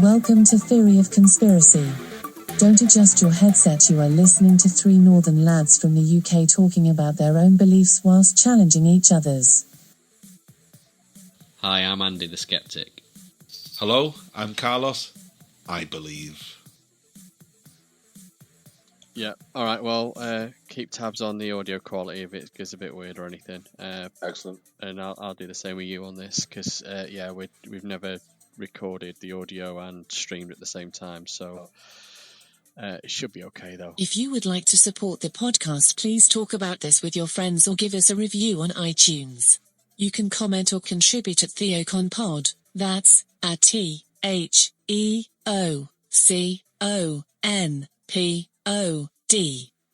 Welcome to Theory of Conspiracy. Don't adjust your headset, you are listening to three northern lads from the UK talking about their own beliefs whilst challenging each other's. Hi, I'm Andy the Skeptic. Hello, I'm Carlos. I believe. Yeah, alright, well, keep tabs on the audio quality if it gets a bit weird or anything. Excellent. And I'll do the same with you on this, because, we've never recorded the audio and streamed at the same time, so it should be okay, though. If you would like to support the podcast, please talk about this with your friends or give us a review on iTunes. You can comment or contribute at TheoConPod, that's at TheoConPod,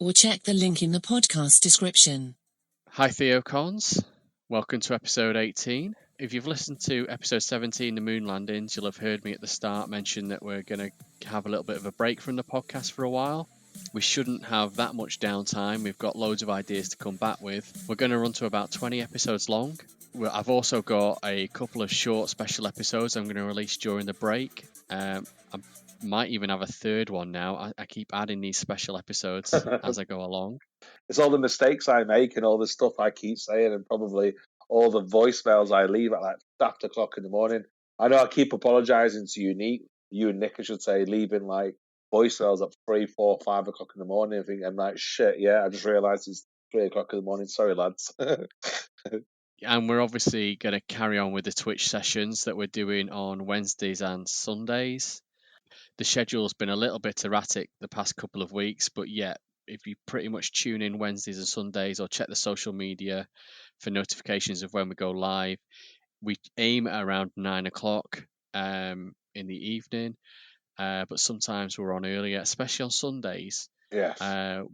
or check the link in the podcast description. Hi, TheoCons. Welcome to episode 18. If you've listened to episode 17, the moon landings, you'll have heard me at the start mention that we're going to have a little bit of a break from the podcast for a while. We shouldn't have that much downtime. We've got loads of ideas to come back with. We're going to run to about 20 episodes long. I've also got a couple of short special episodes I'm going to release during the break. I might even have a third one now. I keep adding these special episodes as I go along. It's all the mistakes I make and all the stuff I keep saying and probably all the voicemails I leave at like after o'clock in the morning. I know I keep apologising to you and Nick, I should say, leaving like voicemails at 3, 4, 5 o'clock in the morning. I think I'm like, shit, yeah, I just realised it's 3 o'clock in the morning. Sorry, lads. And we're obviously going to carry on with the Twitch sessions that we're doing on Wednesdays and Sundays. The schedule's been a little bit erratic the past couple of weeks, but yeah, if you pretty much tune in Wednesdays and Sundays or check the social media for notifications of when we go live, we aim at around 9 o'clock in the evening, but sometimes we're on earlier, especially on Sundays. Yes.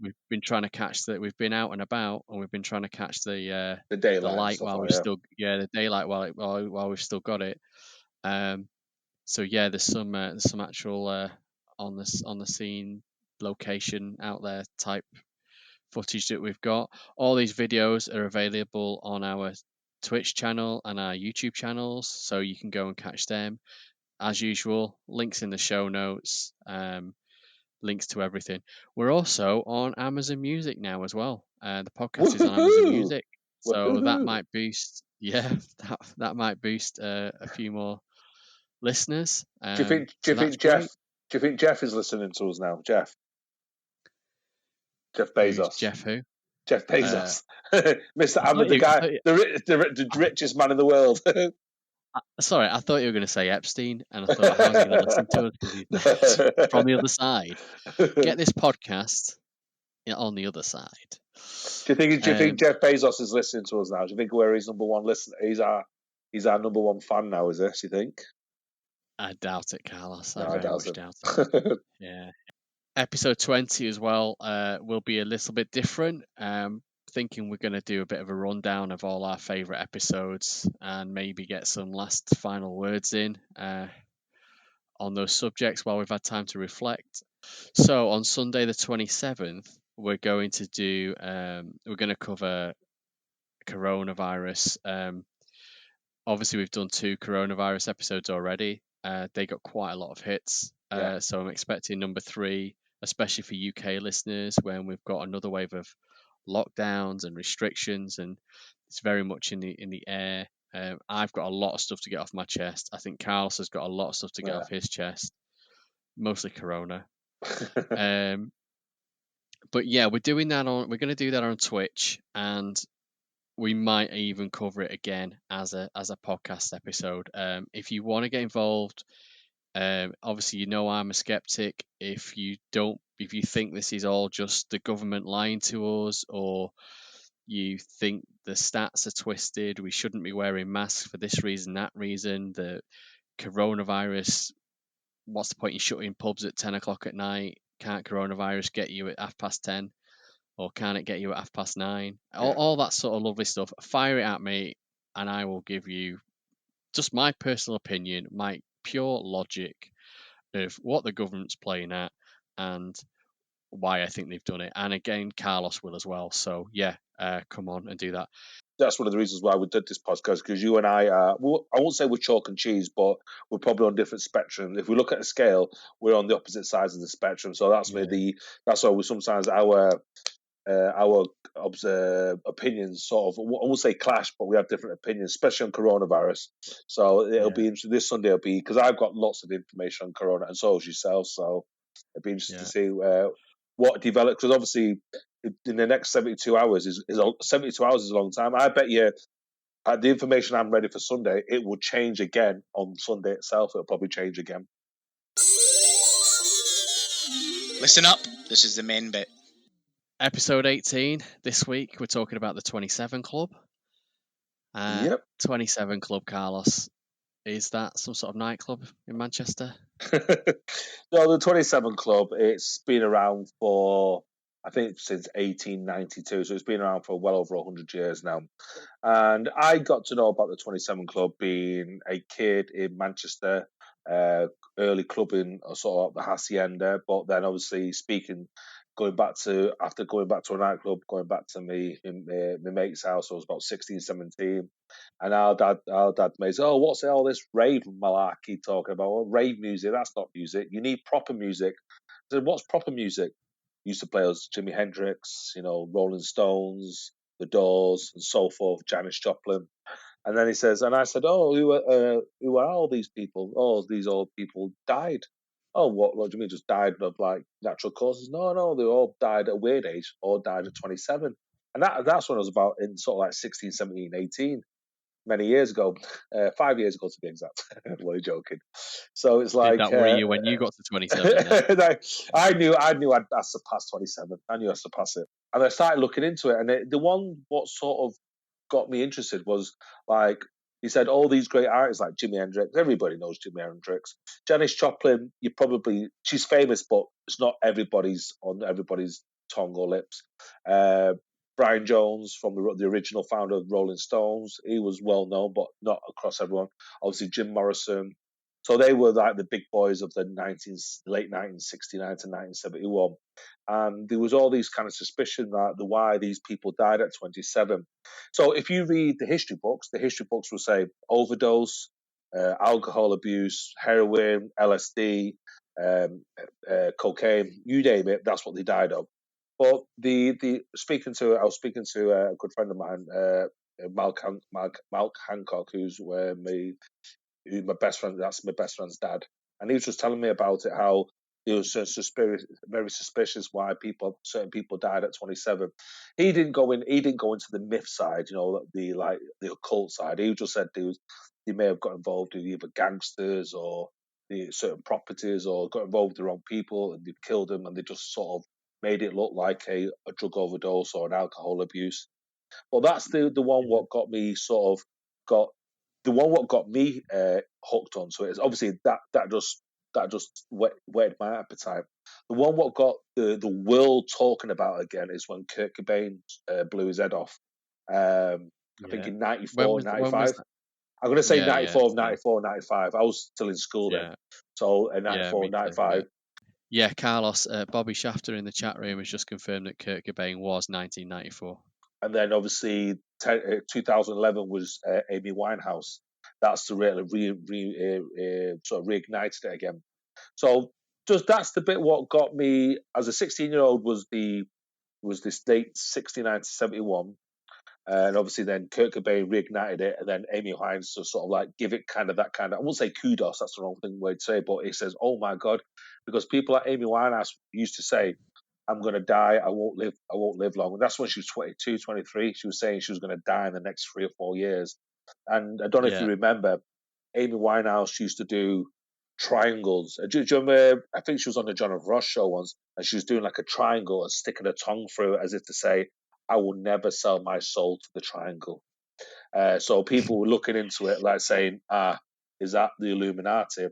We've been trying to catch that. We've been out and about, and we've been trying to catch the daylight the light while like we still the daylight while we've still got it. So yeah, there's some actual on the scene location out there type footage that we've got. All these videos are available on our Twitch channel and our YouTube channels, so you can go and catch them. As usual, links in the show notes. Links to everything. We're also on Amazon Music now as well. The podcast is on Amazon Music, so that might boost. Yeah, that might boost a few more listeners. Do you think Jeff is listening to us now? Jeff Bezos. Who's Jeff who? Jeff Bezos. Mr. Ahmed, the guy, the richest man in the world. Sorry, I thought you were going to say Epstein, and I thought, how's he going to listen to us? Because he's from the other side. Get this podcast on the other side. Do you think Jeff Bezos is listening to us now? Do you think we're his number one listener? He's our number one fan now, is this, you think? I doubt it, Carlos. No, I very much doubt it. Yeah. Episode 20 as well will be a little bit different. Thinking we're going to do a bit of a rundown of all our favourite episodes and maybe get some last final words in on those subjects while we've had time to reflect. So on Sunday the 27th, we're going to cover coronavirus. Obviously, we've done 2 coronavirus episodes already. They got quite a lot of hits. So I'm expecting number 3, especially for UK listeners, when we've got another wave of lockdowns and restrictions, and it's very much in the air. I've got a lot of stuff to get off my chest. I think Carlos has got a lot of stuff to get off his chest, mostly corona. But yeah, we're going to do that on Twitch, and we might even cover it again as a podcast episode. If you want to get involved, obviously I'm a skeptic. If you think this is all just the government lying to us, or you think the stats are twisted, we shouldn't be wearing masks for this reason, that reason, the coronavirus, what's the point in shutting pubs at 10 o'clock at night? Can't coronavirus get you at 10:30? Or can it get you at 9:30? All that sort of lovely stuff. Fire it at me, and I will give you just my personal opinion, my pure logic of what the government's playing at and why I think they've done it. And again, Carlos will as well. So yeah, come on and do that. that's one of the reasons why we did this podcast, because you and I I won't say we're chalk and cheese, but we're probably on different spectrums. If we look at a scale, we're on the opposite sides of the spectrum. So that's that's why we sometimes our opinions sort of, I won't say clash, but we have different opinions, especially on coronavirus. So it'll be interesting. This Sunday will be, because I've got lots of information on corona, and so has yourself. So it'll be interesting to see what develops, because obviously in the next 72 hours is 72 hours is a long time. I bet you the information I'm ready for Sunday, it will change again on Sunday itself. It'll probably change again. Listen up, this is the main bit. Episode 18. This week we're talking about the 27 Club. Yep. 27 Club, Carlos. Is that some sort of nightclub in Manchester? No, the 27 Club, it's been around for, I think, since 1892. So it's been around for well over 100 years now. And I got to know about the 27 Club being a kid in Manchester, early clubbing, sort of the hacienda. But then obviously going back to a nightclub, going back to my mate's house, I was about 16, 17. And our dad made, oh, what's all this rave malarkey talking about? Well, rave music, that's not music. You need proper music. I said, what's proper music? Used to play us Jimi Hendrix, Rolling Stones, The Doors, and so forth, Janis Joplin. And then he says, and I said, oh, who are all these people? Oh, these old people died. Oh, what do you mean, just died of like natural causes? No, they all died at a weird age, all died at 27. And that's when I was about in sort of like 16, 17, 18, many years ago, 5 years ago to be exact. I'm only joking. So it's like, did that worry you when you got to 27? I knew I'd surpassed 27. I knew I'd surpass it, and I started looking into it. And the one what sort of got me interested was, like, he said all these great artists like Jimi Hendrix. Everybody knows Jimi Hendrix. Janis Joplin, she's famous, but it's not on everybody's tongue or lips. Brian Jones, from the original founder of Rolling Stones, he was well known, but not across everyone. Obviously, Jim Morrison. So they were like the big boys of the late 1969 to 1971. And there was all these kind of suspicion that why these people died at 27. So if you read the history books will say overdose, alcohol abuse, heroin, LSD, cocaine, you name it, that's what they died of. But I was speaking to a good friend of mine, Malk Hancock, who's my best friend. That's my best friend's dad, and he was just telling me about it. How he was very suspicious why certain people died at 27. He didn't go into the myth side, the occult side. He just said they may have got involved with either gangsters or the certain properties, or got involved with the wrong people and they've killed them, and they just sort of made it look like a drug overdose or an alcohol abuse. Well, that's the one what got me hooked onto it. Is obviously that just whetted my appetite. The one what got the world talking about again is when Kurt Cobain blew his head off. I think in 94, 95. I'm going to say 94, 95. I was still in school then. So 94, 95. Yeah, Carlos, Bobby Shafter in the chat room has just confirmed that Kurt Cobain was 1994. And then obviously 2011 was Amy Winehouse. That's the really sort of reignited it again. So that's the bit what got me as a 16-year-old was this date 69 to 71. And obviously then Kurt Cobain reignited it, and then Amy Winehouse to sort of like give it kind of, I won't say kudos, that's the wrong way to say, but it says, oh my God, because people like Amy Winehouse used to say, I'm going to die, I won't live long. And that's when she was 22, 23. She was saying she was going to die in the next 3 or 4 years. And I don't know if you remember, Amy Winehouse used to do triangles. Do you remember, I think she was on the Jonathan Ross show once, and she was doing like a triangle and sticking her tongue through it as if to say, I will never sell my soul to the triangle. So people were looking into it like saying, is that the Illuminati?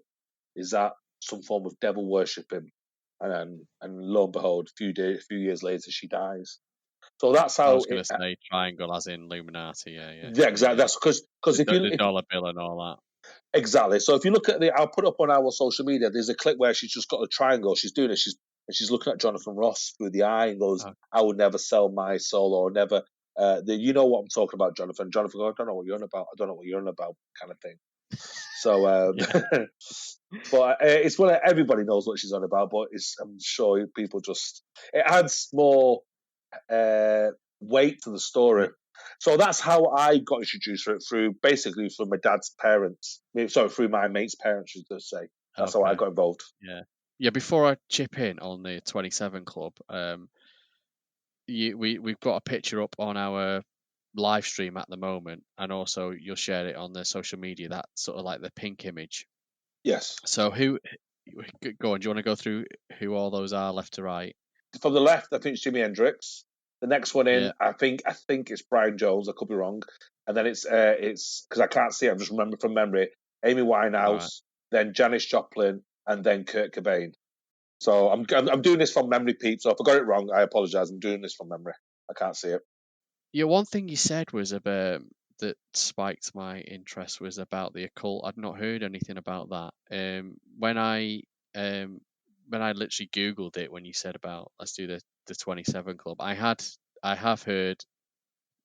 Is that some form of devil worshipping? And lo and behold, a few years later, she dies. So that's how I was going to say triangle as in Illuminati. Yeah, exactly. That's because if the dollar bill and all that. Exactly. So if you look at I'll put up on our social media. There's a clip where she's just got a triangle. She's doing it. She's looking at Jonathan Ross through the eye and goes, "I will never sell my soul, or never You know what I'm talking about, Jonathan. Jonathan, I don't know what you're on about. I don't know what you're on about, kind of thing. So, Yeah. but it's what everybody knows what she's on about. But I'm sure people it adds more weight to the story. So that's how I got introduced to it through my dad's parents. Sorry, through my mate's parents, should I say. That's how I Okay. got involved. Yeah. Before I chip in on the 27 Club, we've got a picture up on our live stream at the moment, and also you'll share it on the social media. That sort of like the pink image. Yes. So go on? Do you want to go through who all those are, left to right? From the left, I think it's Jimi Hendrix. The next one in, Yeah. I think it's Brian Jones. I could be wrong. And then it's because I can't see it. I'm just remembering from memory. Amy Winehouse, Right. then Janis Joplin, and then Kurt Cobain. So I'm doing this from memory, Pete. So if I got it wrong, I apologise. I'm doing this from memory. I can't see it. Yeah, one thing you said was about that spiked my interest was about the occult. I'd not heard anything about that. When I literally Googled it when you said about let's do the 27 Club, I have heard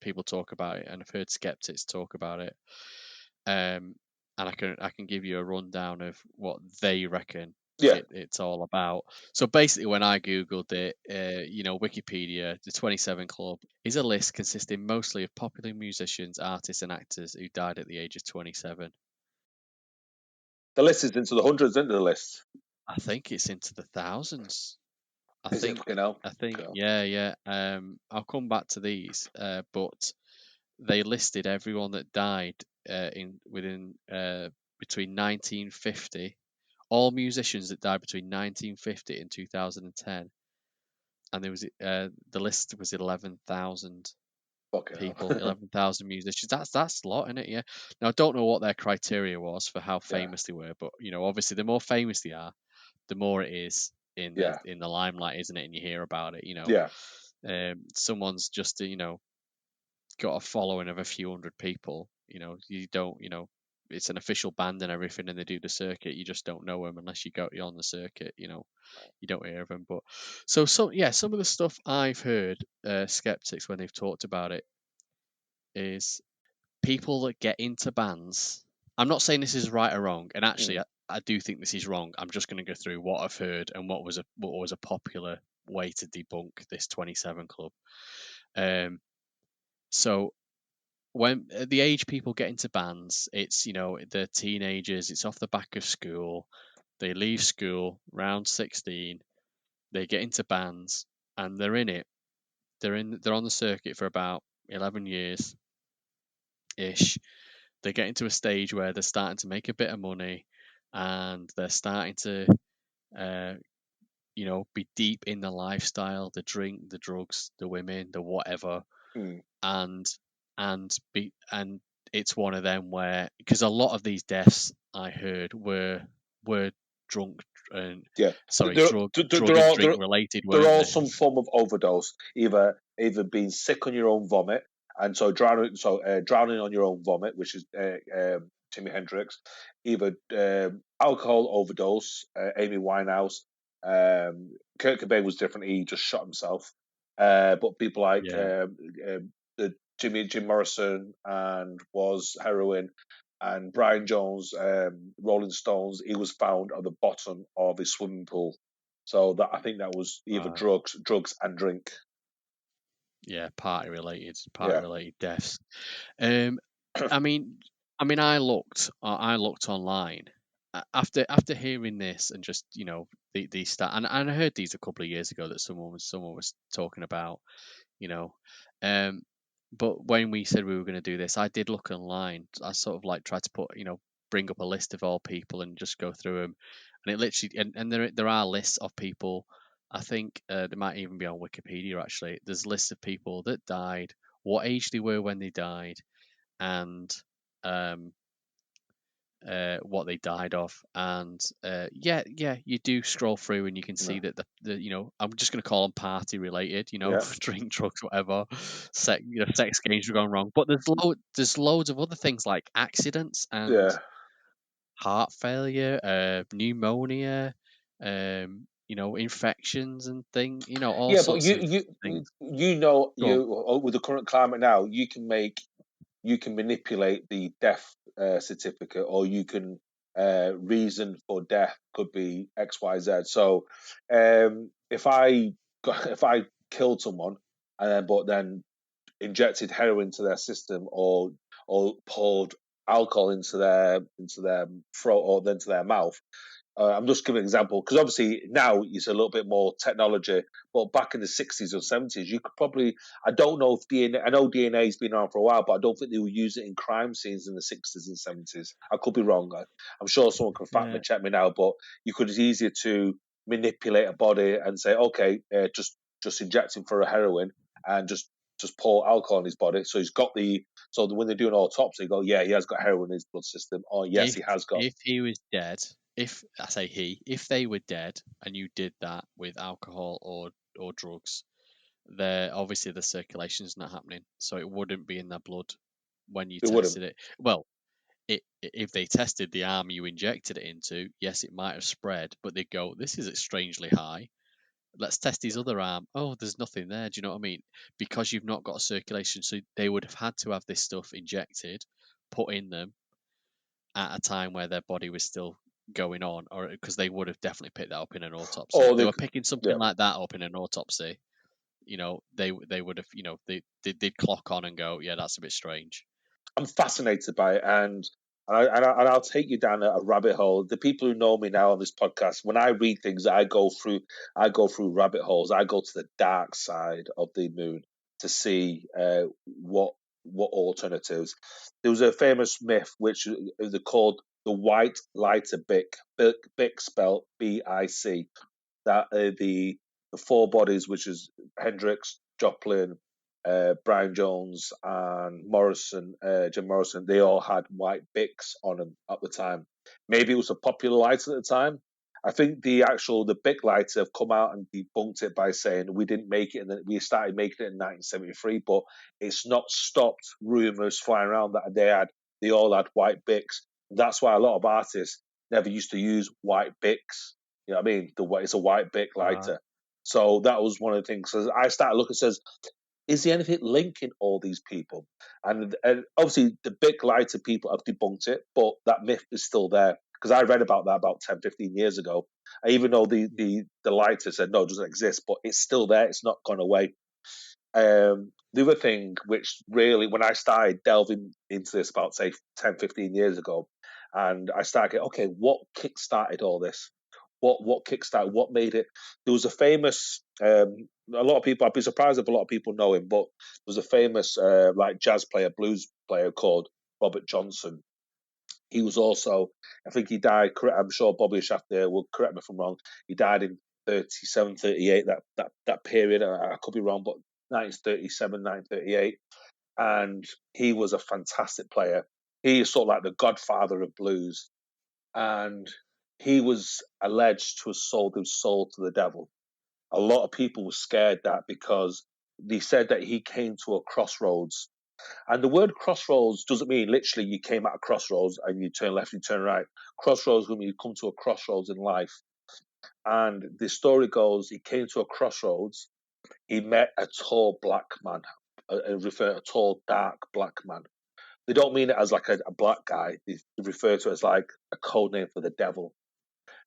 people talk about it, and I've heard skeptics talk about it. And I can give you a rundown of what they reckon Yeah. it's all about. So basically, when I googled it, Wikipedia, the 27 Club is a list consisting mostly of popular musicians, artists, and actors who died at the age of 27. The list is into the hundreds, isn't the list? I think it's into the thousands. Is it fucking hell? I think, God. yeah. I'll come back to these, but they listed everyone that died within between 1950, all musicians that died between 1950 and 2010, and there was the list was 11,000 people, 11,000 musicians. That's a lot, isn't it? Yeah. Now I don't know what their criteria was for how famous they were, but obviously the more famous they are, the more it is in the limelight, isn't it? And you hear about it. Yeah. Someone's just got a following of a few hundred people. You don't. It's an official band and everything, and they do the circuit. You just don't know them unless you're on the circuit. You don't hear of them. But some of the stuff I've heard skeptics when they've talked about it is people that get into bands. I'm not saying this is right or wrong, and actually I do think this is wrong. I'm just going to go through what I've heard and what was a popular way to debunk this 27 Club. So when at the age people get into bands, it's they're teenagers. It's off the back of school. They leave school around 16. They get into bands and they're in it. They're on the circuit for about 11 years ish. They get into a stage where they're starting to make a bit of money, and they're starting to be deep in the lifestyle, the drink, the drugs, the women, the whatever. and it's one of them where, because a lot of these deaths I heard were drunk and drug and drink related. They're all some form of overdose, either being sick on your own vomit, and so drowning on your own vomit, which is Jimi Hendrix, either alcohol overdose, Amy Winehouse, Kurt Cobain was different; he just shot himself. But people like the Jim Morrison and was heroin, and Brian Jones, Rolling Stones, he was found at the bottom of his swimming pool. So I think that was either drugs and drink. Yeah, party related deaths. I mean, I looked online after hearing this and just these stats, and I heard these a couple of years ago that someone was talking about, but when we said we were going to do this, I did look online. I sort of like tried to bring up a list of all people and just go through them, and it literally and there are lists of people. I think they might even be on Wikipedia actually. There's lists of people that died, what age they were when they died, and what they died of, and you do scroll through and you can see that the I'm just going to call them party related, drink, drugs, whatever, sex games have gone wrong, but there's loads of other things like accidents and heart failure, pneumonia, infections and things, all Yeah, but sorts of things. Go on. with the current climate now, you can manipulate the death certificate, or you can reason for death could be X, Y, Z. So if I killed someone but then injected heroin into their system, or poured alcohol into their throat or then to their mouth. I'm just giving an example because obviously now it's a little bit more technology, but back in the 60s or 70s, you could probably, I don't know if DNA, I know DNA has been around for a while, but I don't think they would use it in crime scenes in the 60s and 70s. I could be wrong. I'm sure someone can fact Yeah. check me now, but you could, it's easier to manipulate a body and say, okay, just inject him for a heroin and just pour alcohol in his body. So he's got so when they're doing autopsy, they go, yeah, he has got heroin in his blood system. Or yes, he has got. If he was dead, if they were dead and you did that with alcohol or drugs, obviously the circulation's not happening, so it wouldn't be in their blood when you It wouldn't. tested it. Well, if they tested the arm you injected it into, yes, it might have spread, but they'd go, this is strangely high. Let's test his other arm. Oh, there's nothing there. Do you know what I mean? Because you've not got a circulation, so they would have had to have this stuff injected, put in them at a time where their body was still going on, or because they would have definitely picked that up in an autopsy. Or If they they, were picking something like that up in an autopsy, they would have, they'd clock on and go, yeah, that's a bit strange. I'm fascinated by it, and I'll take you down a rabbit hole. The people who know me now on this podcast, when I read things, I go through rabbit holes. I go to the dark side of the moon to see what alternatives. There was a famous myth which they called the white lighter Bic. Bic spelled BIC. That the four bodies, which is Hendrix, Joplin, Brian Jones, and Jim Morrison, they all had white Bics on them at the time. Maybe it was a popular lighter at the time. I think the Bic lighter have come out and debunked it by saying we didn't make it, and then we started making it in 1973. But it's not stopped rumors flying around that they all had white Bics. That's why a lot of artists never used to use white Bics. You know what I mean? It's a white Bic lighter. Right. So that was one of the things. So I started looking. Says, is there anything linking all these people? And obviously, the Bic lighter people have debunked it, but that myth is still there. Because I read about that about 10, 15 years ago. Even though the lighter said no, it doesn't exist, but it's still there. It's not gone away. The other thing, which really, when I started delving into this about, say, 10, 15 years ago, and I started getting, okay, what kick-started all this? What kickstarted? What made it? There was a famous. A lot of people. I'd be surprised if a lot of people know him, but there was a famous like jazz player, blues player called Robert Johnson. He was also, I think he died. I'm sure Bobby Shafter will correct me if I'm wrong. He died in 37, 38. That period. I could be wrong, but 1937, 1938, and he was a fantastic player. He is sort of like the godfather of blues, and he was alleged to have sold his soul to the devil. A lot of people were scared that because they said that he came to a crossroads. And the word crossroads doesn't mean literally you came at a crossroads and you turn left, you turn right. Crossroads means you come to a crossroads in life. And the story goes, he came to a crossroads, he met a tall black man, a tall, dark black man. They don't mean it as like a black guy. They refer to it as like a code name for the devil.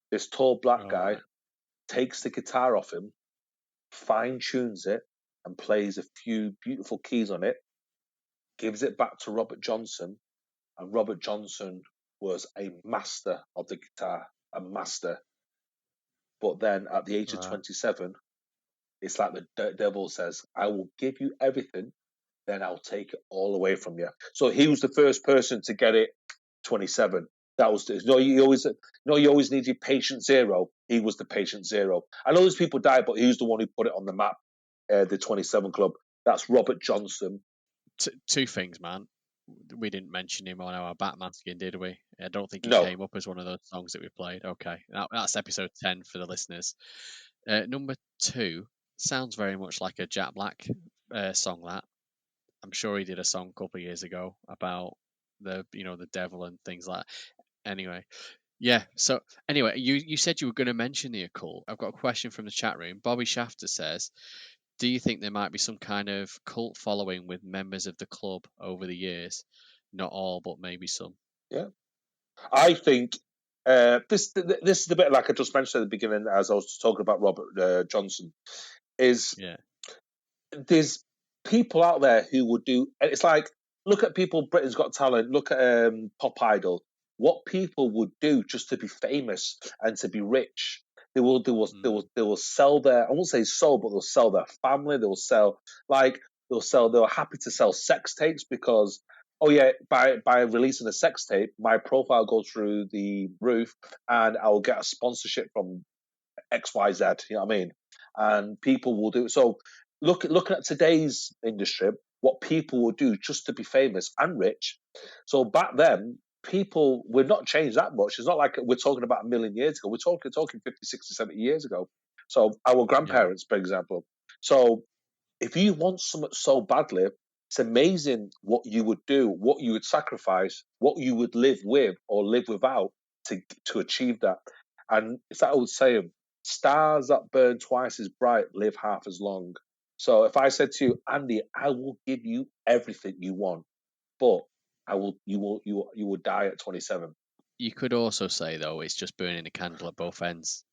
This tall black guy takes the guitar off him, fine tunes it, and plays a few beautiful keys on it, gives it back to Robert Johnson, and Robert Johnson was a master of the guitar, a master. But then at the age of 27, it's like the devil says, I will give you everything, then I'll take it all away from you. So he was the first person to get it 27. That was you always need your patient zero. He was the patient zero. I know those people died, but he was the one who put it on the map. The 27 Club. That's Robert Johnson. Two things, man. We didn't mention him on our Batman skin, did we? I don't think he No. came up as one of those songs that we played. Okay, that's episode 10 for the listeners. Number 2 sounds very much like a Jack Black song. That I'm sure he did a song a couple of years ago about the devil and things like that. Anyway, Yeah. So anyway, you said you were going to mention the occult. I've got a question from the chat room. Bobby Shafter says, "Do you think there might be some kind of cult following with members of the club over the years? Not all, but maybe some." Yeah, I think this is the bit like I just mentioned at the beginning as I was talking about Robert Johnson. Is Yeah. there's people out there who would do. It's like look at people. Britain's Got Talent. Look at Pop Idol. What people would do just to be famous and to be rich. They will sell their. I won't say soul, but they'll sell their family. They'll sell They're happy to sell sex tapes because oh yeah, by releasing a sex tape, my profile goes through the roof, and I will get a sponsorship from XYZ. You know what I mean? And people will do so. Looking at today's industry, what people will do just to be famous and rich. So back then, people were not changed that much. It's not like we're talking about a million years ago. We're talking 50, 60, 70 years ago. So our Yeah. grandparents, for example. So if you want something so badly, it's amazing what you would do, what you would sacrifice, what you would live with or live without to achieve that. And it's that old saying, stars that burn twice as bright live half as long. So if I said to you, Andy, I will give you everything you want, but you will die at 27. You could also say though, it's just burning a candle at both ends.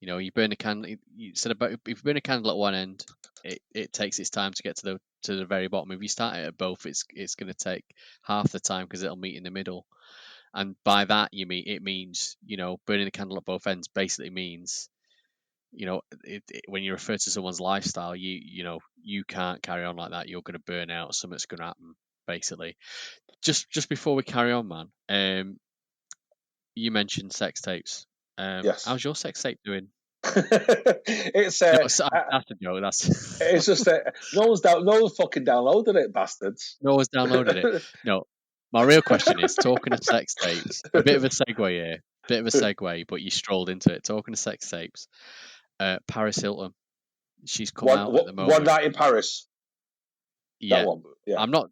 You know, you burn a candle. You said about if you burn a candle at one end, it takes its time to get to the very bottom. If you start it at both, it's going to take half the time because it'll meet in the middle. And by that it means burning a candle at both ends basically means when you refer to someone's lifestyle, you can't carry on like that. You're going to burn out. Something's going to happen. Basically, just before we carry on, man. You mentioned sex tapes. Yes. How's your sex tape doing? it's No, that's a joke. That's it's just no one's fucking downloaded it, bastards. no one's downloaded it. No, my real question is talking of sex tapes. A bit of a segue here, but you strolled into it. Talking of sex tapes, Paris Hilton, she's come out at the One moment. night in Paris. Yeah, That one. Yeah. I'm not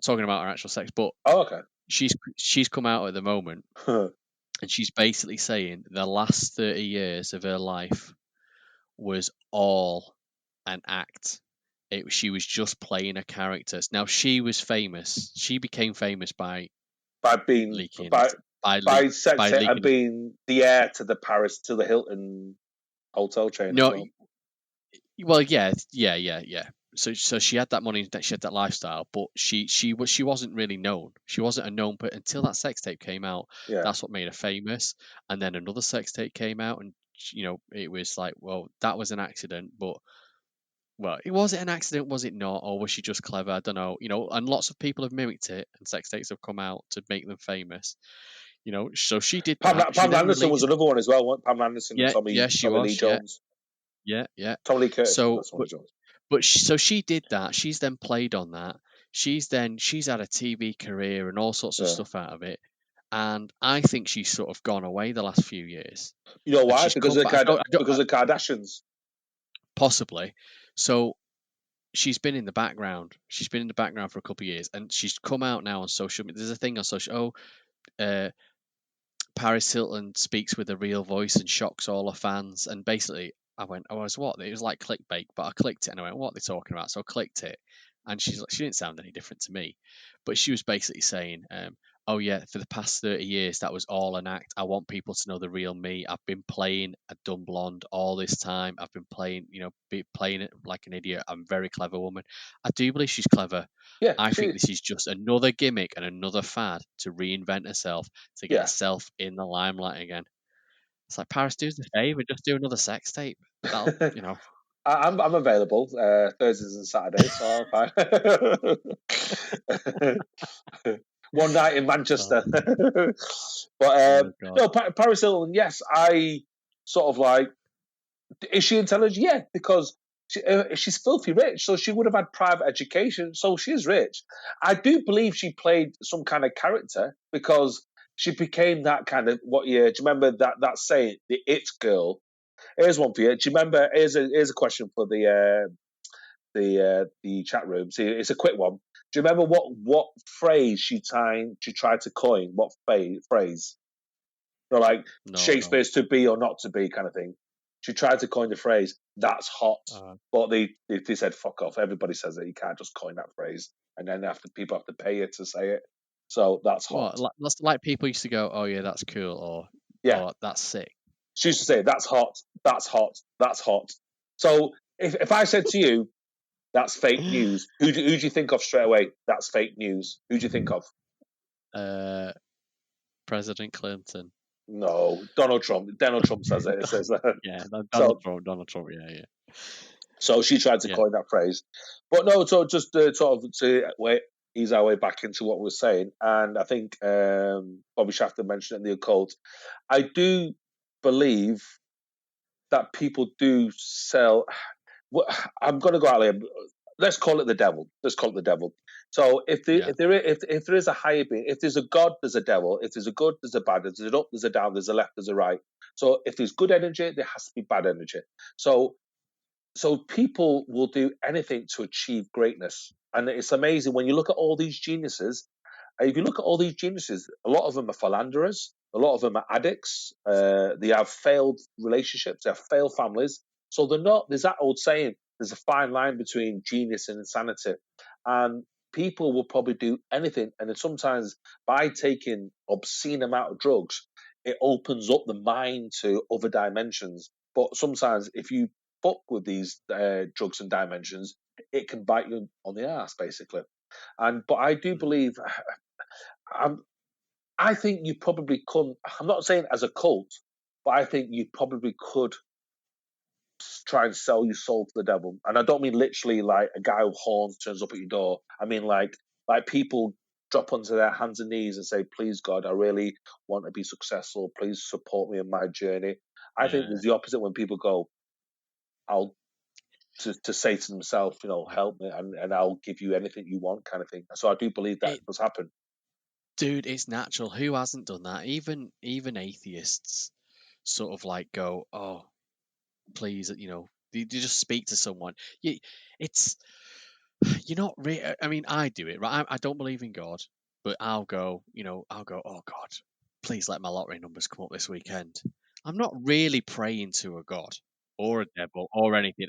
talking about her actual sex, but Oh, okay. she's come out at the moment, and she's basically saying the last 30 years of her life was all an act. She was just playing a character. Now she was famous. She became famous by being leaking by sex it and leaking. being the heir to the Hilton hotel chain as No, well. well, yeah. So she had that money, she had that lifestyle, but she wasn't really known. She wasn't a known, but until that sex tape came out, Yeah. that's what made her famous. And then another sex tape came out, and it was like, well, that was an accident, but well, was it an accident? Was it not? Or was she just clever? I don't know. And lots of people have mimicked it, and sex tapes have come out to make them famous. So she did that. She Pam then Anderson was released. another one as well. Pam Anderson and Yeah, she Tommy Lee was. Yeah, Jones. yeah. Tommy Lee Curtis, So, not Tommy Lee Jones. so she did that. She's then played on that. She's had a TV career and all sorts of stuff out of it. And I think she's sort of gone away the last few years. You know And why? she's Because come of back. because of Kardashians. Possibly. So she's been in the background. She's been in the background for a couple of years, and she's come out now on social media. There's a thing on social. Paris Hilton speaks with a real voice and shocks all her fans. And basically, I went, "Oh, what?" It was like clickbait, but I clicked it and I went, "What are they talking about?" So I clicked it, and she didn't sound any different to me, but she was basically saying, "Oh yeah, for the past 30 years, that was all an act. I want people to know the real me. I've been playing a dumb blonde all this time. I've been playing, playing it like an idiot. I'm a very clever woman. I do believe she's clever. Yeah, I think this is just another gimmick and another fad to reinvent herself, to get herself in the limelight again. It's like, Paris, do us a favour, just do another sex tape. That'll, I'm available Thursdays and Saturdays, so I'm fine. One night in Manchester. But no, Paris Hilton, yes, I sort of like. Is she intelligent? Yeah, because she's filthy rich, so she would have had private education, so she is rich. I do believe she played some kind of character because she became that kind of do you remember that saying, the it girl? Here's one for you. Do you remember? Here's a question for the chat room. See, it's a quick one. Do you remember what phrase she tried to coin? What phrase? like No, Shakespeare's to be or not to be kind of thing. She tried to coin the phrase, that's hot. But they said, fuck off. Everybody says it. You can't just coin that phrase. And then people have to pay you to say it. So that's hot. That's like people used to go, oh, yeah, that's cool. Or, yeah, oh, that's sick. She used to say, that's hot. That's hot. That's hot. So if I said to you, that's fake news, who do you think of straight away? That's fake news. Who do you think of? President Clinton. No, Donald Trump. Donald Trump says it. It says yeah, Donald Trump. Yeah. So she tried to coin that phrase, but no. So just sort of to ease our way back into what we were saying, and I think Bobby Shafter mentioned it in the occult. I do believe that people do sell. I'm going to go out there. Let's call it the devil. So if there is a higher being, if there's a God, there's a devil. If there's a good, there's a bad. If there's an up, there's a down. There's a left, there's a right. So if there's good energy, there has to be bad energy. So people will do anything to achieve greatness, and it's amazing when you look at all these geniuses. If you look at all these geniuses, a lot of them are philanderers, a lot of them are addicts. They have failed relationships, they have failed families. So they're not. There's that old saying: there's a fine line between genius and insanity, and people will probably do anything. And then sometimes by taking obscene amount of drugs, it opens up the mind to other dimensions. But sometimes, if you fuck with these drugs and dimensions, it can bite you on the ass, basically. But I do believe. I think you probably could. I'm not saying as a cult, but I think you probably could try and sell your soul to the devil. And I don't mean literally like a guy with horns turns up at your door. I mean like people drop onto their hands and knees and say, "Please God, I really want to be successful. Please support me in my journey." I think there's the opposite when people go, "I'll." To say to themselves, help me, and I'll give you anything you want, kind of thing. So I do believe that does happen. Dude, it's natural. Who hasn't done that? Even atheists sort of like go, oh, please, you just speak to someone. It's you're not really. I mean, I do it, right? I don't believe in God, but I'll go, oh God, please let my lottery numbers come up this weekend. I'm not really praying to a God or a devil or anything.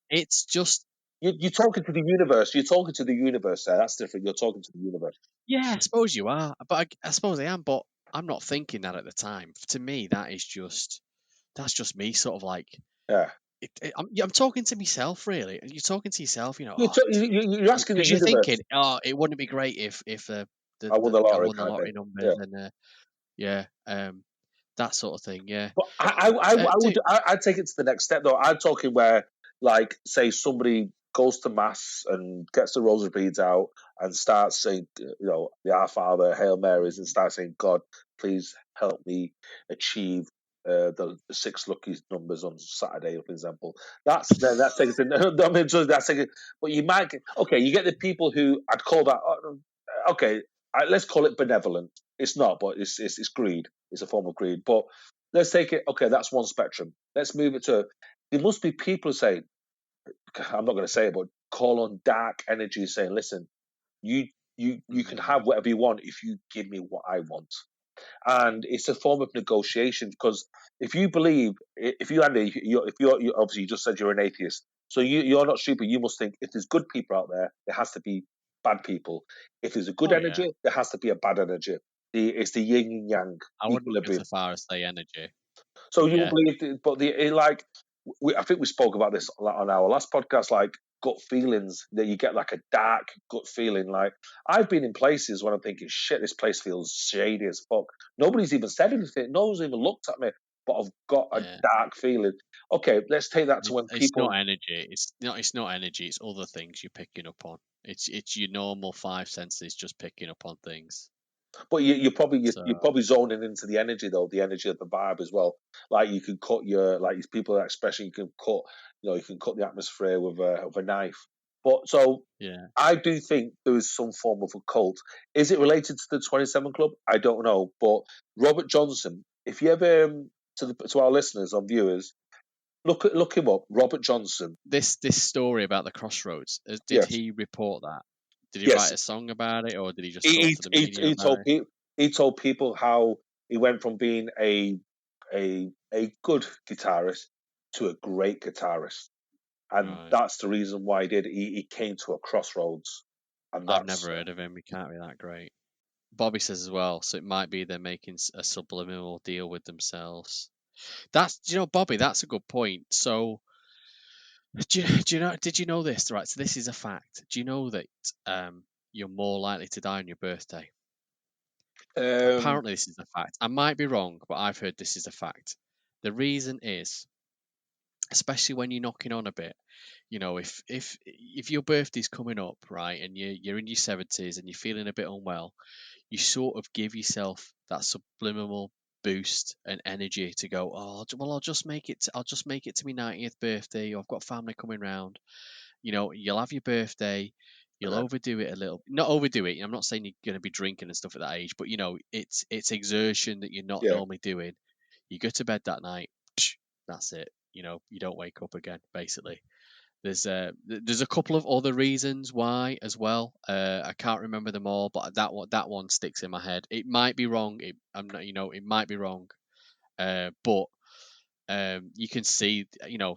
It's just. You're talking to the universe. You're talking to the universe there. That's different. You're talking to the universe. Yeah, I suppose you are. But I suppose I am. But I'm not thinking that at the time. To me, that's just me sort of like. Yeah. I'm talking to myself, really. You're talking to yourself, You're asking the universe. You're thinking, oh, it wouldn't be great if I won the lottery numbers and that sort of thing. Yeah. But I'd take it to the next step though. I'm talking where, like, say somebody goes to mass and gets the rosary beads out and starts saying, the Our Father, Hail Marys, and starts saying, "God, please help me achieve the 6 lucky numbers on Saturday," for example. That's taking. That's taking. But you might get you get the people who I'd call that let's call it benevolent. It's not, but it's greed. It's a form of greed. But let's take it. Okay, that's one spectrum. Let's move it to. There must be people saying, I'm not going to say it, but call on dark energy, saying, "Listen, you can have whatever you want if you give me what I want." And it's a form of negotiation, because if you believe, if you're obviously you just said you're an atheist, so you're not stupid. You must think if there's good people out there, there has to be bad people. If there's a good energy, there has to be a bad energy. It's the yin and yang. I wouldn't go so far as say energy. So you believe, but I think we spoke about this on our last podcast, like gut feelings, that you get like a dark gut feeling. Like I've been in places when I'm thinking, shit, this place feels shady as fuck. Nobody's even said anything. No one's even looked at me, but I've got a dark feeling. Okay, let's take that to when people. It's not energy. It's not energy. It's other things you're picking up on. It's your normal 5 senses just picking up on things. But you're probably zoning into the energy though, the energy of the vibe as well. Like you can cut people expression. You can cut, you can cut the atmosphere with a knife. But I do think there is some form of a cult. Is it related to the 27 Club? I don't know. But Robert Johnson, if you ever to our listeners or viewers, look him up, Robert Johnson. This story about the Crossroads, did he report that? Did he write a song about it, or did he just talk to the media about it? He told people how he went from being a good guitarist to a great guitarist, and Right. that's the reason why he did. He came to a crossroads, and I've that's never heard of him. He can't be that great. Bobby says as well, so it might be they're making a subliminal deal with themselves. Bobby, that's a good point. So, did you know this? Right, so this is a fact. Do you know that you're more likely to die on your birthday? Apparently, this is a fact. I might be wrong, but I've heard this is a fact. The reason is, especially when you're knocking on a bit, if your birthday's coming up, right, and you're in your 70s and you're feeling a bit unwell, you sort of give yourself that subliminal boost and energy to go, oh well, I'll just make it to my 90th birthday, or I've got family coming round. You'll have your birthday, you'll overdo it a little, not overdo it, I'm not saying you're going to be drinking and stuff at that age, but it's exertion that you're not normally doing. You go to bed that night, that's it. You don't wake up again, basically. There's a couple of other reasons why as well. I can't remember them all, but that one sticks in my head. It might be wrong. It might be wrong. But you can see,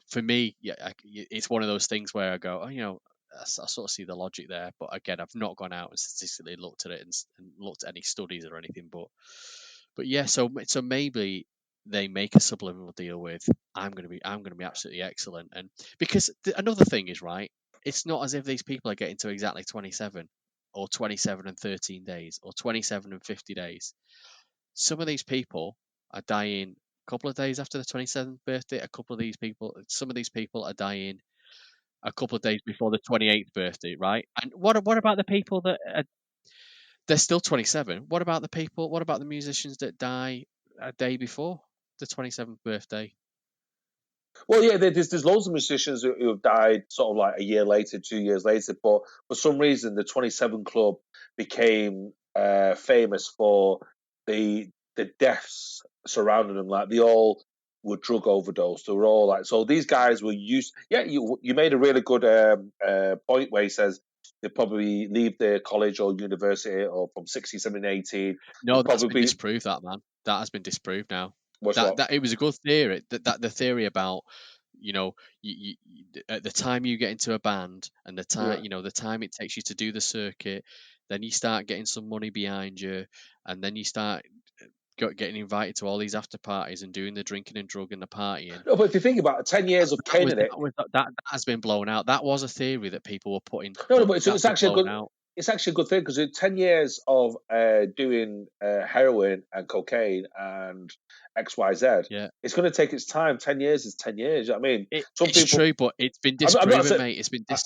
for me, it's one of those things where I go, I sort of see the logic there. But again, I've not gone out and statistically looked at it and looked at any studies or anything. But yeah, so maybe they make a subliminal deal with, I'm going to be absolutely excellent. And because another thing is, right, it's not as if these people are getting to exactly 27 or 27 and 13 days or 27 and 50 days. Some of these people are dying a couple of days after the 27th birthday. Some of these people are dying a couple of days before the 28th birthday, right? And what about the people that they're still 27? What about the musicians that die a day before the 27th birthday? Well, yeah, there's loads of musicians who have died sort of like a year later, 2 years later, but for some reason the 27 Club became famous for the deaths surrounding them. Like they all were drug overdose. They were all like, so these guys were used. Yeah, you made a really good point where he says they probably leave their college or university or from 16, 17, 18. No, They'd that's been probably disproved. That, man, that has been disproved now. what's what? That it was a good theory. That the theory about, you at the time you get into a band and the time the time it takes you to do the circuit, then you start getting some money behind you, and then you start getting invited to all these after parties and doing the drinking and drug and the partying. No, but if you think about it, 10 years of Kane in it. That has been blown out. That was a theory that people were putting. No, but it's actually a good. out. It's actually a good thing because 10 years of doing heroin and cocaine and XYZ, Yeah, it's going to take its time. 10 years is 10 years. I mean, some it's people. True, but it's been I'm not disproven, saying, mate. It's been that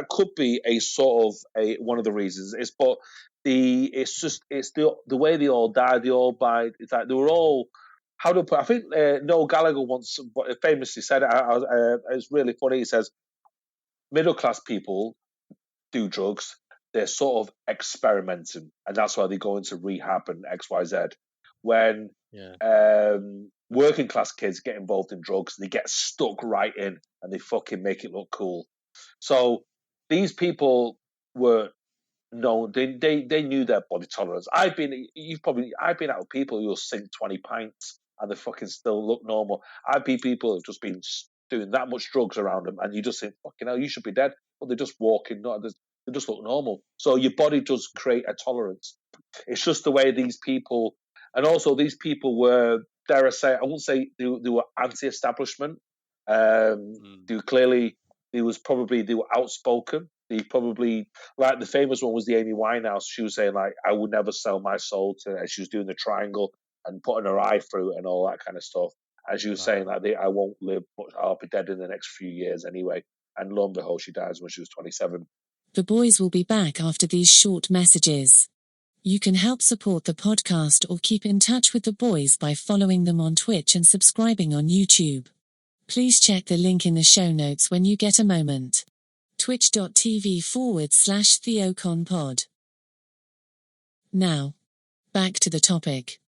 could be a sort of one of the reasons. It's the way they all died. They all died. It's like they were all. How do I put? I think Noel Gallagher once famously said it. It's really funny. He says, middle class people do drugs. They're sort of experimenting, and that's why they go into rehab and XYZ. When working class kids get involved in drugs, they get stuck right in, and they fucking make it look cool. So these people were known; they knew their body tolerance. I've been out with people who'll sink 20 pints and they fucking still look normal. I've been people who've just been doing that much drugs around them, and you just think, fucking hell, you should be dead. But they're just walking, they just look normal. So your body does create a tolerance. It's just the way these people, and also these people were, dare I say, I won't say they were anti-establishment. They were clearly, they were outspoken. They probably, like the famous one was the Amy Winehouse. She was saying like, I would never sell my soul to, and she was doing the triangle and putting her eye through and all that kind of stuff. And she was saying like, I won't live much. I'll be dead in the next few years anyway. And lo and behold, she dies when she was 27. The boys will be back after these short messages. You can help support the podcast or keep in touch with the boys by following them on Twitch and subscribing on YouTube. Please check the link in the show notes when you get a moment. twitch.tv/TheoConPod. Now, back to the topic.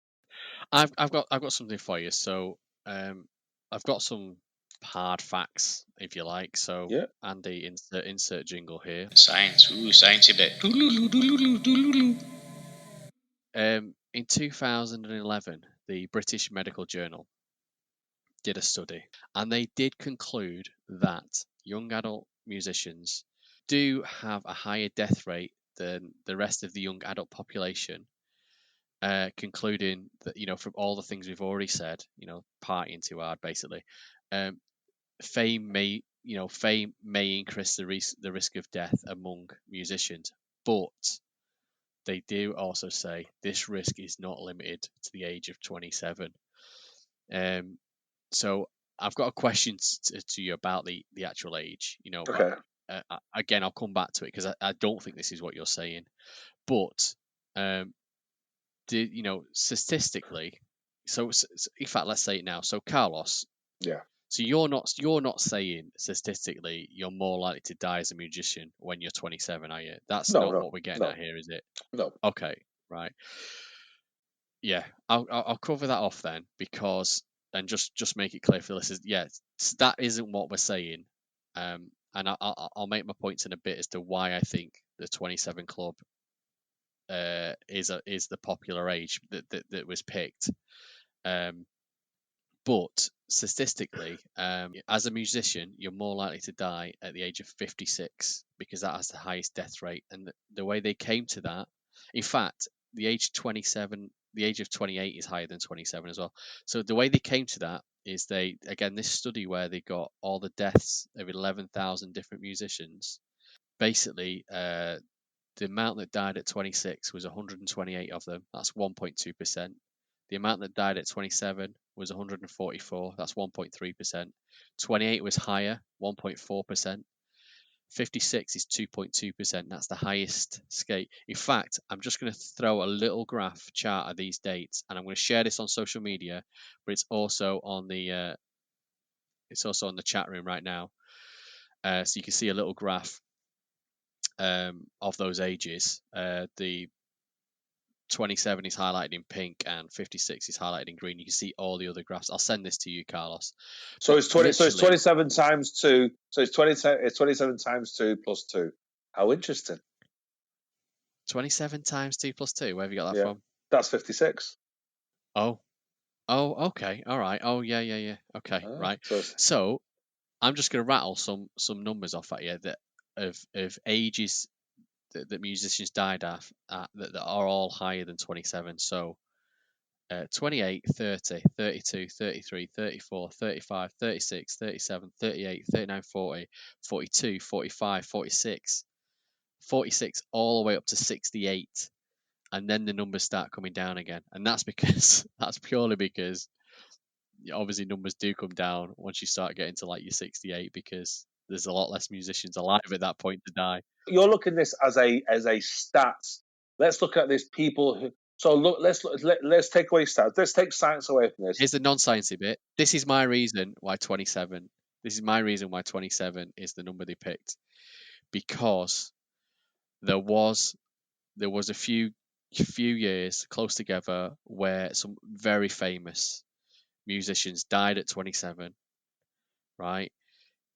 I've got something for you. So I've got some hard facts, if you like. So yeah. Andy, insert jingle here. Science, sciencey bit. in 2011, the British Medical Journal did a study, and they did conclude that young adult musicians do have a higher death rate than the rest of the young adult population, concluding that, from all the things we've already said, partying too hard, basically, fame may increase the risk of death among musicians, but they do also say this risk is not limited to the age of 27. So I've got a question to you about the actual age, Okay. but again, I'll come back to it because I don't think this is what you're saying. But statistically, so in fact, let's say it now. So Carlos, Yeah. so you're not saying statistically you're more likely to die as a musician when you're 27, are you? That's No, not no, what we're getting no. at here, is it? No. Okay, right. Yeah, I'll cover that off then, because, and just make it clear for listeners, yeah, that isn't what we're saying. And I'll make my points in a bit as to why I think the 27 club is the popular age that was picked. But statistically, as a musician, you're more likely to die at the age of 56 because that has the highest death rate. And the way they came to that, in fact, the age of 27, the age of 28 is higher than 27 as well. So the way they came to that is this study where they got all the deaths of 11,000 different musicians. Basically, the amount that died at 26 was 128 of them. That's 1.2%. The amount that died at 27 was 144. That's 1.3%. 28 was higher, 1.4%. 56 is 2.2%. That's the highest scale. In fact, I'm just going to throw a little graph chart of these dates, and I'm going to share this on social media, but it's also on the chat room right now, so you can see a little graph of those ages. The 27 is highlighted in pink and 56 is highlighted in green. You can see all the other graphs. I'll send this to you, Carlos. So it's 20. So it's 27 times 2. So it's 27 times 2 plus 2. How interesting. 27 times 2 plus 2. Where have you got that from? That's 56. Oh, okay. All right. Oh, yeah. Okay, right. So I'm just going to rattle some numbers off at you that of ages that musicians died at that are all higher than 27. So 28, 30, 32, 33, 34, 35, 36, 37, 38, 39, 40, 42, 45, 46, 46, all the way up to 68. And then the numbers start coming down again. And that's purely because obviously numbers do come down once you start getting to like your 68, because there's a lot less musicians alive at that point to die. You're looking at this as a stats. Let's look at this people who. So look, let's take away stats. Let's take science away from this. Here's the non-sciencey bit. This is my reason why 27. This is my reason why 27 is the number they picked, because there was a few years close together where some very famous musicians died at 27. Right,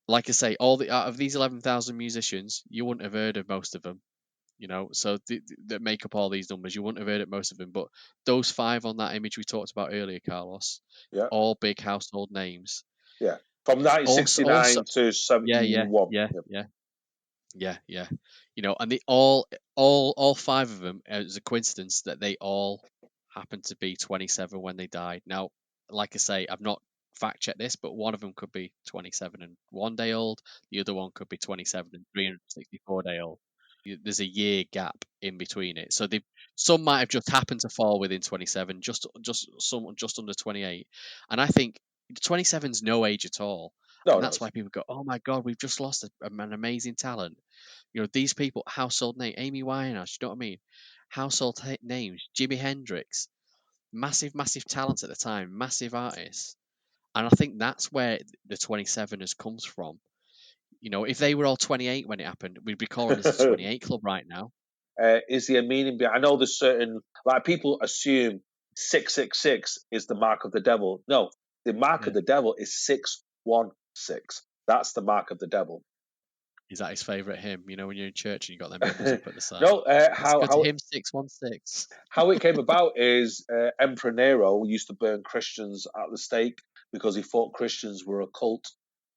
like I say, out of these 11,000 musicians, you wouldn't have heard of most of them. So that make up all these numbers, you wouldn't have heard of most of them. But those 5 on that image we talked about earlier, Carlos, all big household names. Yeah, from 1969 to 71. Yeah. And they all 5 of them, it's a coincidence that they all happen to be 27 when they died. Now, like I say, I've not fact checked this, but one of them could be 27 and 1 day old. The other one could be 27 and 364 day old. There's a year gap in between it, so some might have just happened to fall within 27, just under 28. And I think 27's no age at all. No, and that's why people go, oh my God, we've just lost an amazing talent. These people, household name, Amy Winehouse, you know what I mean? Household names, Jimi Hendrix, massive talents at the time, massive artists. And I think that's where the 27 has comes from. If they were all 28 when it happened, we'd be calling this a 28 club right now. Is there a meaning behind? I know there's certain, like, people assume 666 is the mark of the devil. No, the mark of the devil is 616. That's the mark of the devil. Is that his favourite hymn? You know, when you're in church and you got them numbers up at the side. No, Let's how go to hymn 616. how it came about is Emperor Nero used to burn Christians at the stake because he thought Christians were a cult.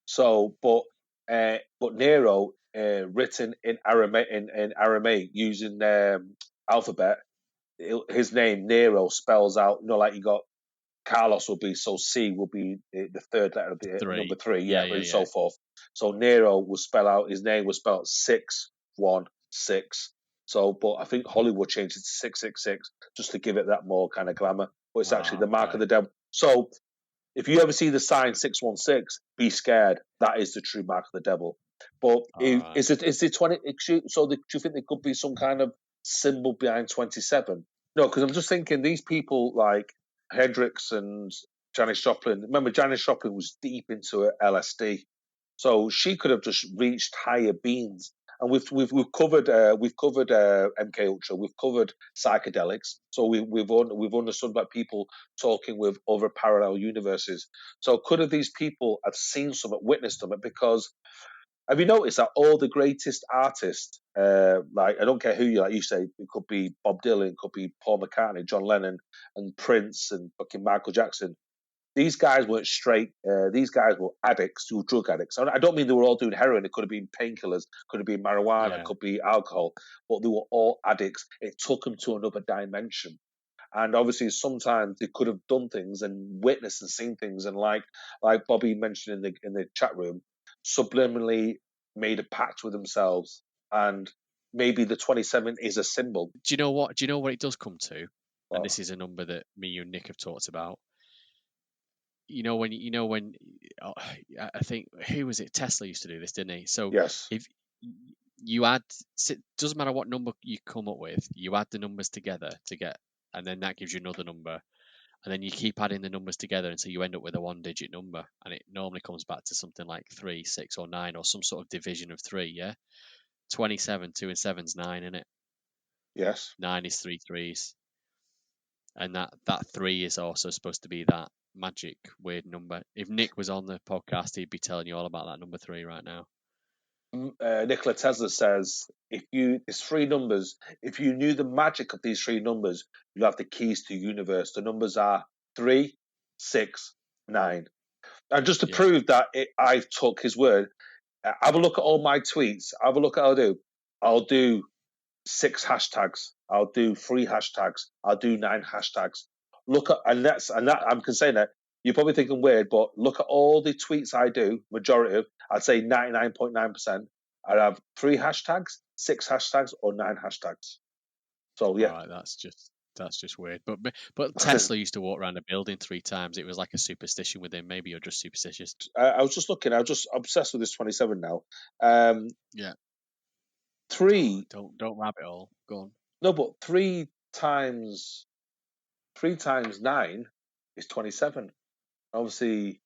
So, but Nero, written in Aramaic using alphabet, his name Nero spells out. Like you got Carlos will be, so C will be the third letter of the number 3, Yeah, and so forth. So Nero will spell out, his name was spelled 616. So, but I think Hollywood changed it to 666 just to give it that more kind of glamour. But it's actually the mark of the devil. So if you ever see the sign 616, be scared. That is the true mark of the devil. But is it 20? So do you think there could be some kind of symbol behind 27? No, because I'm just thinking these people like Hendrix and Janis Joplin. Remember, Janis Joplin was deep into LSD, so she could have just reached higher beings. And we've covered MK Ultra, we've covered psychedelics, so we've understood about people talking with other parallel universes. So could have these people have seen something, witnessed something? Because have you noticed that all the greatest artists, like I don't care who you say, it could be Bob Dylan, it could be Paul McCartney, John Lennon, and Prince, and fucking Michael Jackson. These guys weren't straight. These guys were addicts, who were drug addicts. I don't mean they were all doing heroin. It could have been painkillers, could have been marijuana, could be alcohol, but they were all addicts. It took them to another dimension. And obviously, sometimes they could have done things and witnessed and seen things, and like Bobby mentioned in the chat room, subliminally made a pact with themselves, and maybe the 27 is a symbol. Do you know what? Do you know what it does come to? And this is a number that me, you, and Nick have talked about. When I think, who was it? Tesla used to do this, didn't he? So yes, if you add, it doesn't matter what number you come up with, you add the numbers together to get, and then that gives you another number, and then you keep adding the numbers together until you end up with a 1-digit number, and it normally comes back to something like 3, 6, or 9, or some sort of division of 3. Yeah, 27, 2 and 7's 9, isn't it? Yes. 9 is 3 threes, and that 3 is also supposed to be that magic weird number. If Nick was on the podcast, he'd be telling you all about that number 3 right now. Nikola Tesla says, it's 3 numbers. If you knew the magic of these 3 numbers, you'd have the keys to the universe. The numbers are 3, 6, 9. And just to prove that I took his word, have a look at all my tweets. Have a look at what I'll do 6 hashtags. I'll do 3 hashtags. I'll do 9 hashtags. Look at, and that I'm saying that you're probably thinking weird, but look at all the tweets I do. Majority of, I'd say 99.9%. I have 3 hashtags, 6 hashtags, or 9 hashtags. So yeah, all right, that's just weird. But Tesla used to walk around a building 3 times. It was like a superstition with him. Maybe you're just superstitious. I was just looking. I was just obsessed with this 27 now. Yeah. 3. Don't wrap it all. Go on. No, but 3 times 9 is 27. Obviously,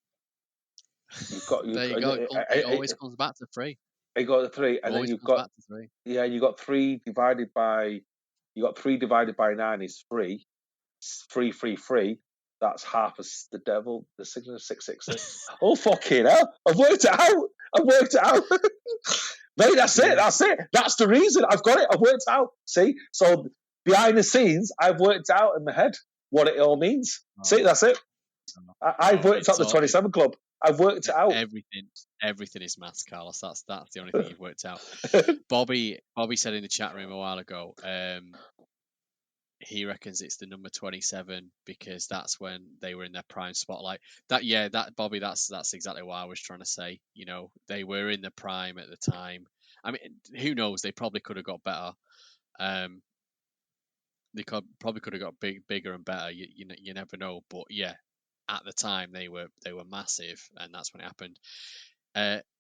you've got. There you go. It always comes back to 3. You got the 3, and then you've got back to 3. Yeah, you got 3 divided by. You got 3 divided by 9 is 3. 3, 3, 3. That's half of the devil. The 666. Oh fucking hell! I've worked it out. Mate, that's it. That's the reason. I've got it. I've worked it out. See, so behind the scenes, I've worked out in my head what it all means. See, that's it. I've worked out the 27 Club. I've worked it out. Everything is maths, Carlos. That's the only thing you've worked out. Bobby said in the chat room a while ago, he reckons it's the number 27 because that's when they were in their prime spotlight. Bobby, that's exactly what I was trying to say. You know, they were in the prime at the time. I mean, who knows? They probably could have got better. They probably could have got bigger and better. You never know. But yeah, at the time they were massive, and that's when it happened.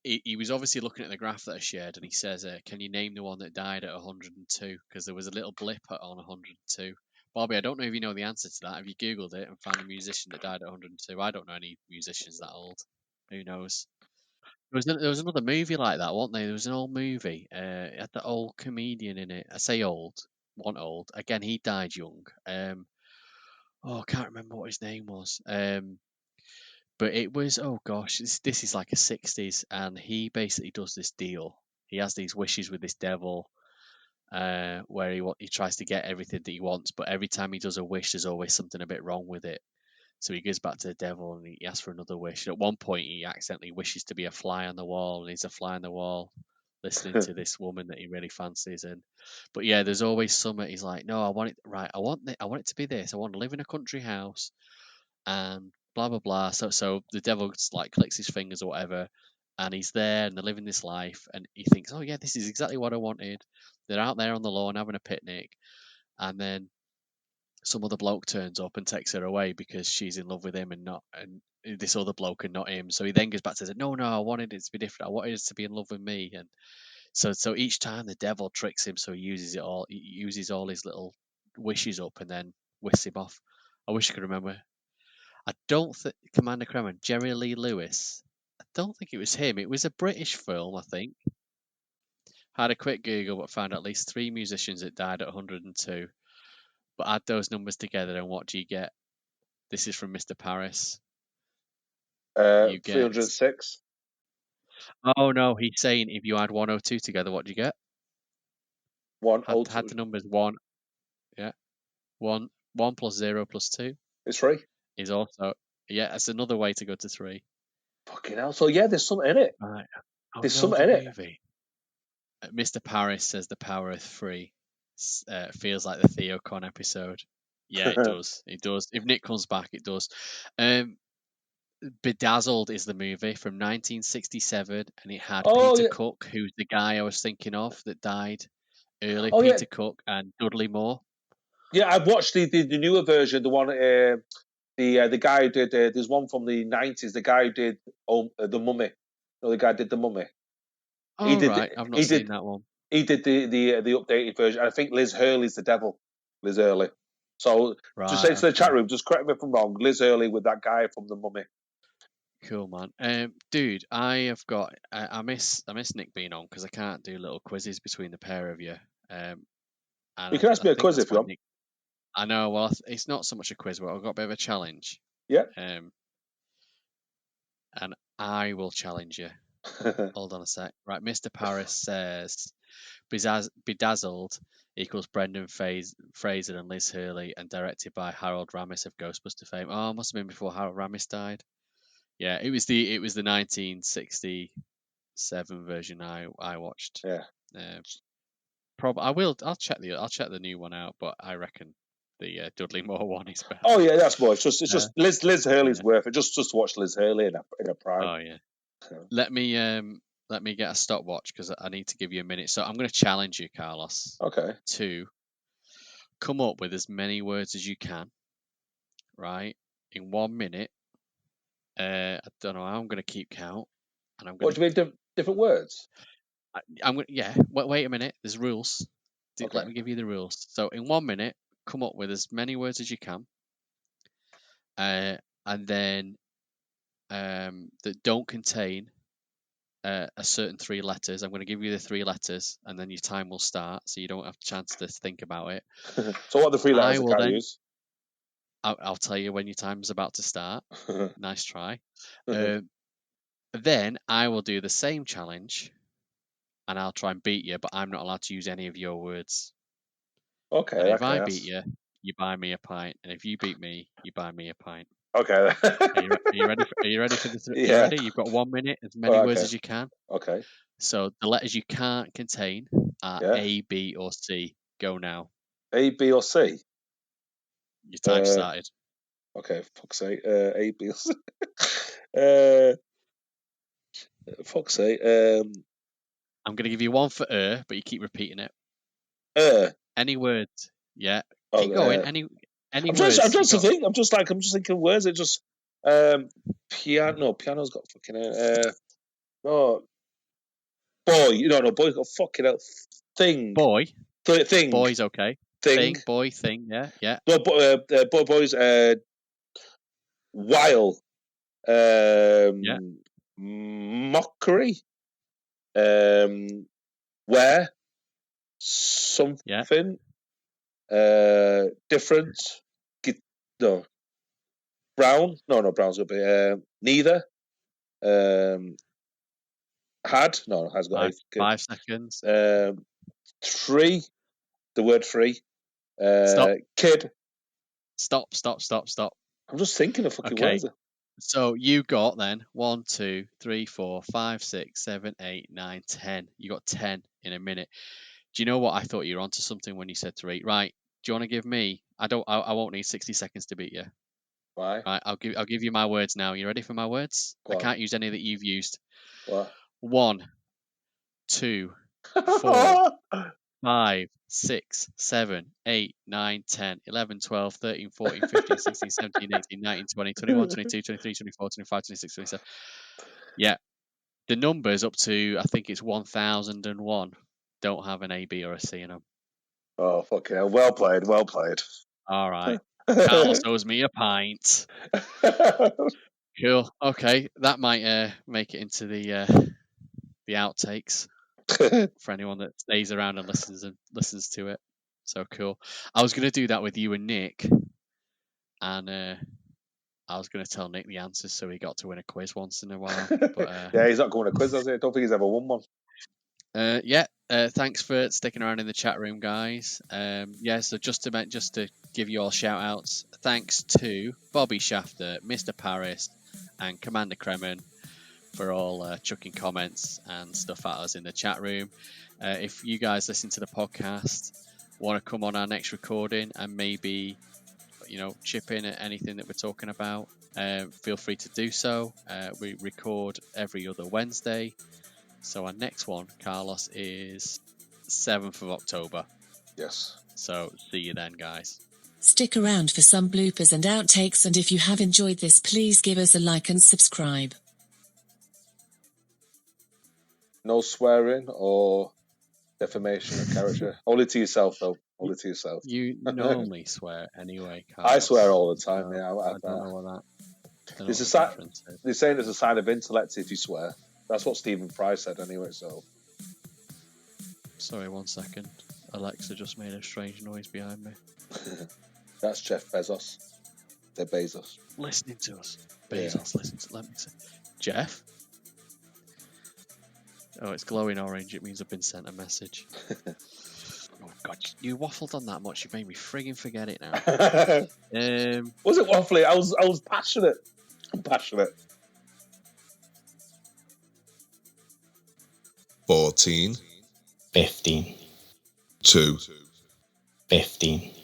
He was obviously looking at the graph that I shared, and he says, "Can you name the one that died at 102?" Because there was a little blip on 102. Bobby, I don't know if you know the answer to that. Have you Googled it and found a musician that died at 102? I don't know any musicians that old. Who knows? There was another movie like that, wasn't there? There was an old movie. Had the old comedian in it. I say old, one old. Again, he died young. I can't remember what his name was. But it was, oh gosh, this is like a 60s, and he basically does this deal. he has these wishes with this devil, where he tries to get everything that he wants, but every time he does a wish, there's always something a bit wrong with it. So he goes back to the devil and he asks for another wish. At one point, he accidentally wishes to be a fly on the wall, and he's a fly on the wall, listening to this woman that he really fancies. But yeah, there's always something. He's like, no, I want it right. I want it to be this. I want to live in a country house, and blah blah blah. So the devil just like clicks his fingers or whatever, and he's there, and they're living this life, and he thinks, oh yeah, this is exactly what I wanted. They're out there on the lawn having a picnic, and then some other bloke turns up and takes her away because she's in love with him and this other bloke and not him. So he then goes back to say, no, I wanted it to be different. I wanted it to be in love with me. And so each time the devil tricks him, so he uses all his little wishes up and then whisks him off. I wish I could remember. I don't think Commander Kremen, Jerry Lee Lewis. I don't think it was him. It was a British film, I think. Had a quick Google, but found at least 3 musicians that died at 102. But add those numbers together, and what do you get? This is from Mr. Paris. You get 306. Oh no, he's saying if you add 102 together, what do you get? 102. Had the numbers 1. Yeah. 1 plus 0 plus 2 is 3. Is also, yeah, that's another way to go to 3. Fucking hell. So yeah, there's something in it. Right. There's something in it. Mr. Paris says the power of 3 feels like the TheoCon episode. Yeah, it does. It does. If Nick comes back, it does. Bedazzled is the movie from 1967, and it had Peter Cook, who's the guy I was thinking of that died early. Peter Cook and Dudley Moore. Yeah, I've watched the newer version, the one the guy who did. There's one from the 90s. The guy who did the Mummy. No, the guy did the Mummy. Oh, right. I've not seen that one. He did the updated version. I think Liz Hurley's the devil. Liz Hurley. So just say to the chat room, just correct me if I'm wrong. Liz Hurley with that guy from the Mummy. Cool, man. Dude, I miss Nick being on because I can't do little quizzes between the pair of you. And you can ask me a quiz if you want. I know. Well, it's not so much a quiz, but I've got a bit of a challenge. Yeah. And I will challenge you. Hold on a sec. Right, Mr. Paris says Bedazzled equals Brendan Fraser and Liz Hurley, and directed by Harold Ramis of Ghostbuster fame. Oh, it must have been before Harold Ramis died. Yeah, it was the 1967 version I watched. Yeah. I'll check the new one out, but I reckon the Dudley Moore one is better. Oh yeah, that's more. It's just Liz Hurley's worth it. Just to watch Liz Hurley in a prime. Oh yeah. Let me get a stopwatch because I need to give you a minute. So I'm going to challenge you, Carlos. Okay. To come up with as many words as you can, right, in 1 minute. I don't know how I'm going to keep count, and I'm going. What do you mean different words? I'm going. Yeah. Wait a minute. There's rules. Okay. Let me give you the rules. So in 1 minute, come up with as many words as you can, and then that don't contain a certain 3 letters. I'm going to give you the 3 letters, and then your time will start, so you don't have a chance to think about it. So what are the 3 letters I can use? I'll tell you when your time is about to start. Nice try. Then I will do the same challenge, and I'll try and beat you, but I'm not allowed to use any of your words. Okay. And if I beat you, you buy me a pint, and if you beat me, you buy me a pint. Okay. Are you ready? Are you ready for this? Yeah. You ready? You've got 1 minute, as many words as you can. Okay. So the letters you can't contain are A, B, or C. Go now. A, B, or C? Your time started. Okay, fuck's sake. A, B, or C. Fuck's sake. I'm going to give you one for but you keep repeating it. Any words? Yeah. Keep going. Any words? I'm just thinking words. It just piano. No, piano's got fucking no. Boy, boy's got fucking thing. Boy. Thing. Boy's okay. Thing. Boy. Thing. Yeah. No, boy's while. Yeah. Mockery. Where. Something. Yeah. Different. No. Brown. No, brown's gonna be neither. No, has got 5 seconds. 3. The word 3. Stop. Kid. Stop. I'm just thinking of fucking Okay. words. So you got then 1, 2, 3, 4, 5, 6, 7, 8, 9, 10. You got 10 in a minute. Do you know what? I thought you were onto something when you said 3. Right. Do you want to give me? I won't need 60 seconds to beat you. Why? Right. I'll give you my words now. You ready for my words? Go I on. can't use any that you've used. What? 1, 2, 4, 5, 6, 7, 8, 9, 10, 11, 12, 13, 14, 15, 16, 17, 18, 19, 20, 21, 22, 23, 24, 25, 26, 27. Yeah. The numbers up to, I think it's 1001, don't have an A, B, or a C in them. Oh, fucking hell. Well played. All right. Carlos owes me a pint. Cool. Okay. That might make it into the outtakes for anyone that stays around and listens to it. So cool. I was going to do that with you and Nick, and I was going to tell Nick the answers so he got to win a quiz once in a while. But yeah, he's not going to quiz, has he? I don't think he's ever won one. Thanks for sticking around in the chat room, guys. So just to give you all shout outs, thanks to Bobby Shafter, Mr. Paris, and Commander Kremen for all chucking comments and stuff at us in the chat room. If you guys listen to the podcast, want to come on our next recording and maybe chip in at anything that we're talking about, feel free to do so. We record every other Wednesday. So our next one, Carlos, is 7th of October. Yes. So see you then, guys. Stick around for some bloopers and outtakes, and if you have enjoyed this, please give us a like and subscribe. No swearing or defamation of character. Only to yourself, though. Only to yourself. You normally swear anyway, Carlos. I swear all the time, so yeah. I don't know what that. They're saying it's a sign of intellect if you swear. That's what Stephen Fry said anyway, so. Sorry, 1 second. Alexa just made a strange noise behind me. That's Jeff Bezos. They're Bezos. Listening to us. Bezos, listen to. Let me see. Jeff? Oh, it's glowing orange. It means I've been sent a message. Oh, God, you waffled on that much. You've made me frigging forget it now. Was it waffly? I was passionate. I'm passionate. 14. 15. 2. 15.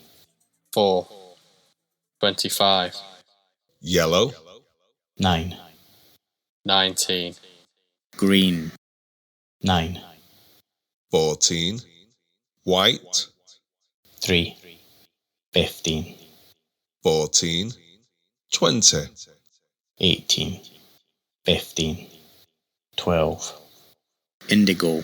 4. 25. Yellow. 9. 19. Green. 9. 14. White. 3. 15. 14. 20. 18. 15. 12. Indigo.